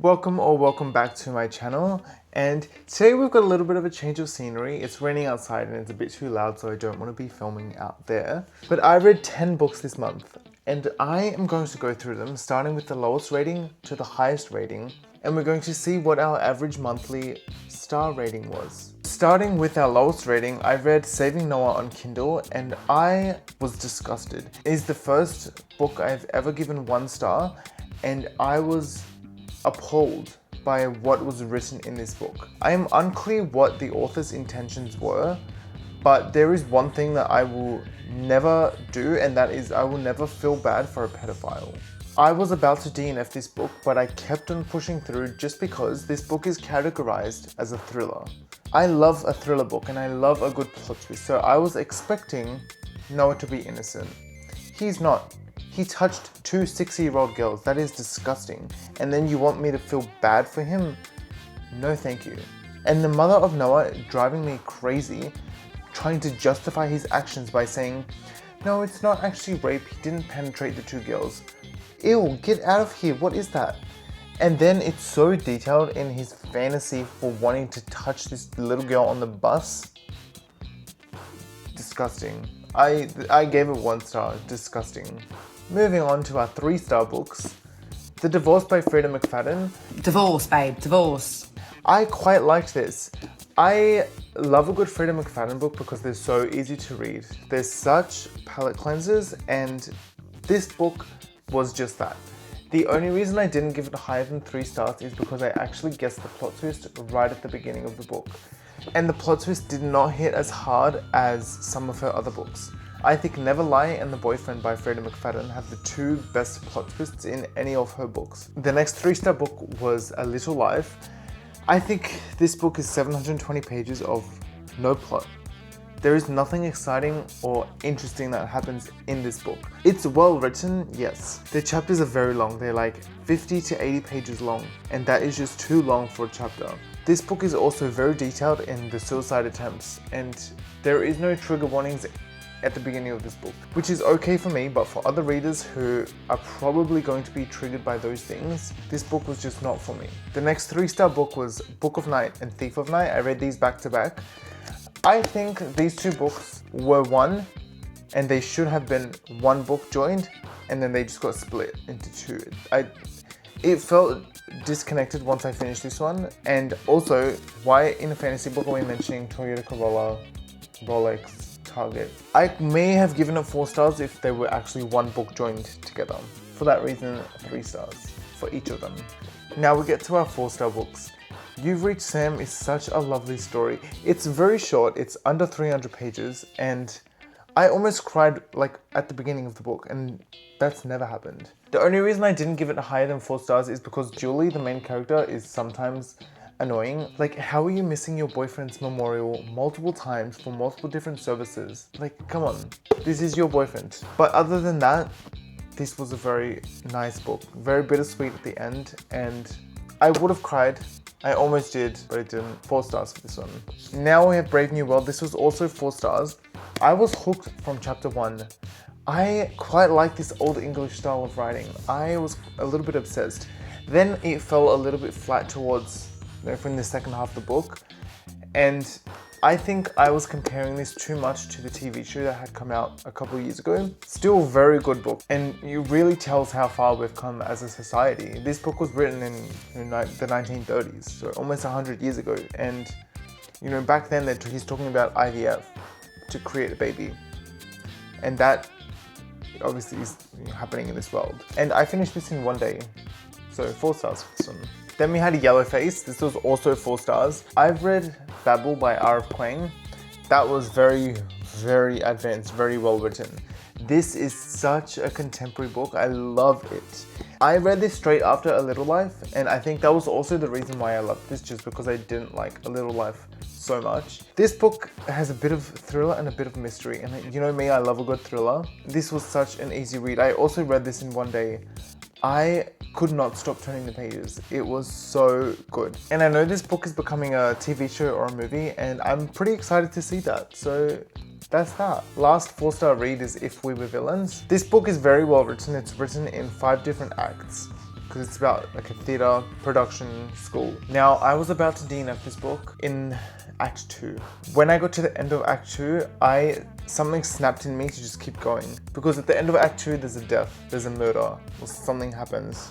Welcome back to my channel, and today we've got a little bit of a change of scenery. It's raining outside and it's a bit too loud, so I don't want to be filming out there. But I read 10 books this month and I am going to go through them, starting with the lowest rating to the highest rating, and we're going to see what our average monthly star rating was. Starting with our lowest rating, I read Saving Noah on Kindle and I was disgusted. It is the first book I've ever given 1 star and I was appalled by what was written in this book. I am unclear what the author's intentions were, but there is one thing that I will never do, and that is I will never feel bad for a pedophile. I was about to DNF this book, but I kept on pushing through just because this book is categorized as a thriller. I love a thriller book and I love a good plot twist, so I was expecting Noah to be innocent. He's not. He touched 2 6-year-old girls. That is disgusting. And then you want me to feel bad for him? No thank you. And the mother of Noah driving me crazy, trying to justify his actions by saying, no, it's not actually rape, he didn't penetrate the 2 girls. Ew, get out of here, what is that? And then it's so detailed in his fantasy for wanting to touch this little girl on the bus. Disgusting. I gave it 1 star, disgusting. Moving on to our 3-star books. The Divorce by Freda McFadden. Divorce, babe, divorce. I quite liked this. I love a good Freda McFadden book because they're so easy to read. They're such palate cleansers, and this book was just that. The only reason I didn't give it higher than 3 stars is because I actually guessed the plot twist right at the beginning of the book. And the plot twist did not hit as hard as some of her other books. I think Never Lie and The Boyfriend by Freda McFadden have the 2 best plot twists in any of her books. The next 3-star book was A Little Life. I think this book is 720 pages of no plot. There is nothing exciting or interesting that happens in this book. It's well written, yes. The chapters are very long. They're like 50 to 80 pages long, and that is just too long for a chapter. This book is also very detailed in the suicide attempts, and there is no trigger warnings at the beginning of this book, which is okay for me, but for other readers who are probably going to be triggered by those things, this book was just not for me. The next 3-star book was Book of Night and Thief of Night. I read these back to back. I think these 2 books were one, and they should have been 1 book joined, and then they just got split into 2. It felt disconnected once I finished this one, and also, why in a fantasy book are we mentioning Toyota Corolla, Rolex, Target? I may have given it 4 stars if they were actually 1 book joined together. For that reason, 3 stars for each of them. Now we get to our 4-star books. You've Reached Sam is such a lovely story. It's very short, it's under 300 pages, and I almost cried like at the beginning of the book, and that's never happened. The only reason I didn't give it higher than 4 stars is because Julie, the main character, is sometimes annoying. Like, how are you missing your boyfriend's memorial multiple times for multiple different services? Like, come on, this is your boyfriend. But other than that, this was a very nice book, very bittersweet at the end, and I would have cried. I almost did, but I didn't. 4 stars for this one. Now we have Brave New World. This was also 4 stars. I was hooked from chapter 1. I quite like this old English style of writing. I was a little bit obsessed. Then it fell a little bit flat towards, from the second half of the book. And I think I was comparing this too much to the TV show that had come out a couple of years ago. Still a very good book, and it really tells how far we've come as a society. This book was written in the 1930s, so almost 100 years ago. And back then he's talking about IVF to create a baby. And that obviously is happening in this world. And I finished this in 1 day, so 4 stars for this one. Then we had Yellowface. This was also 4 stars. I've read Babel by R.F. Kuang. That was very, very advanced, very well written. This is such a contemporary book. I love it. I read this straight after A Little Life, and I think that was also the reason why I loved this, just because I didn't like A Little Life so much. This book has a bit of thriller and a bit of mystery, and you know me, I love a good thriller. This was such an easy read. I also read this in 1 day. I could not stop turning the pages. It was so good. And I know this book is becoming a TV show or a movie, and I'm pretty excited to see that. So that's that. Last 4-star read is If We Were Villains. This book is very well written. It's written in 5 different acts. because it's about like a theatre production school. Now, I was about to DNF this book in Act 2. When I got to the end of Act 2, something snapped in me to just keep going. Because at the end of Act 2, there's a death, there's a murder, or something happens.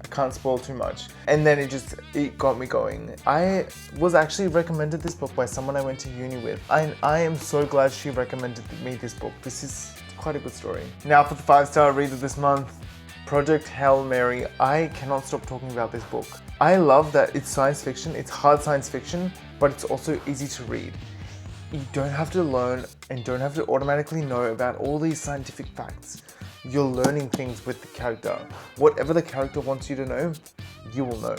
I can't spoil too much. And then it got me going. I was actually recommended this book by someone I went to uni with. I am so glad she recommended me this book. This is quite a good story. Now for the 5-star reader this month, Project Hail Mary. I cannot stop talking about this book. I love that it's science fiction, it's hard science fiction, but it's also easy to read. You don't have to learn and don't have to automatically know about all these scientific facts. You're learning things with the character. Whatever the character wants you to know, you will know.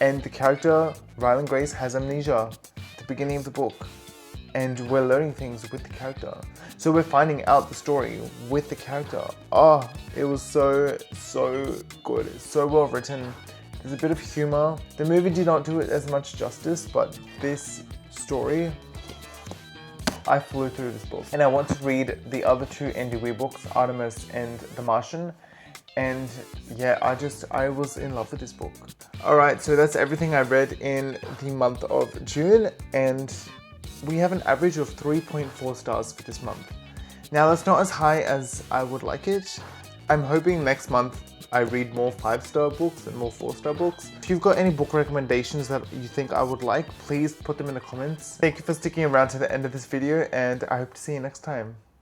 And the character, Ryland Grace, has amnesia at the beginning of the book. And we're learning things with the character. So we're finding out the story with the character. Oh, it was so good. It's so well written. There's a bit of humor. The movie did not do it as much justice, but this story, I flew through this book. And I want to read the other 2 Andy Weir books, Artemis and The Martian. And yeah, I was in love with this book. Alright, so that's everything I read in the month of June. And we have an average of 3.4 stars for this month. Now that's not as high as I would like it. I'm hoping next month I read more 5-star books and more 4-star books. If you've got any book recommendations that you think I would like, please put them in the comments. Thank you for sticking around to the end of this video, and I hope to see you next time.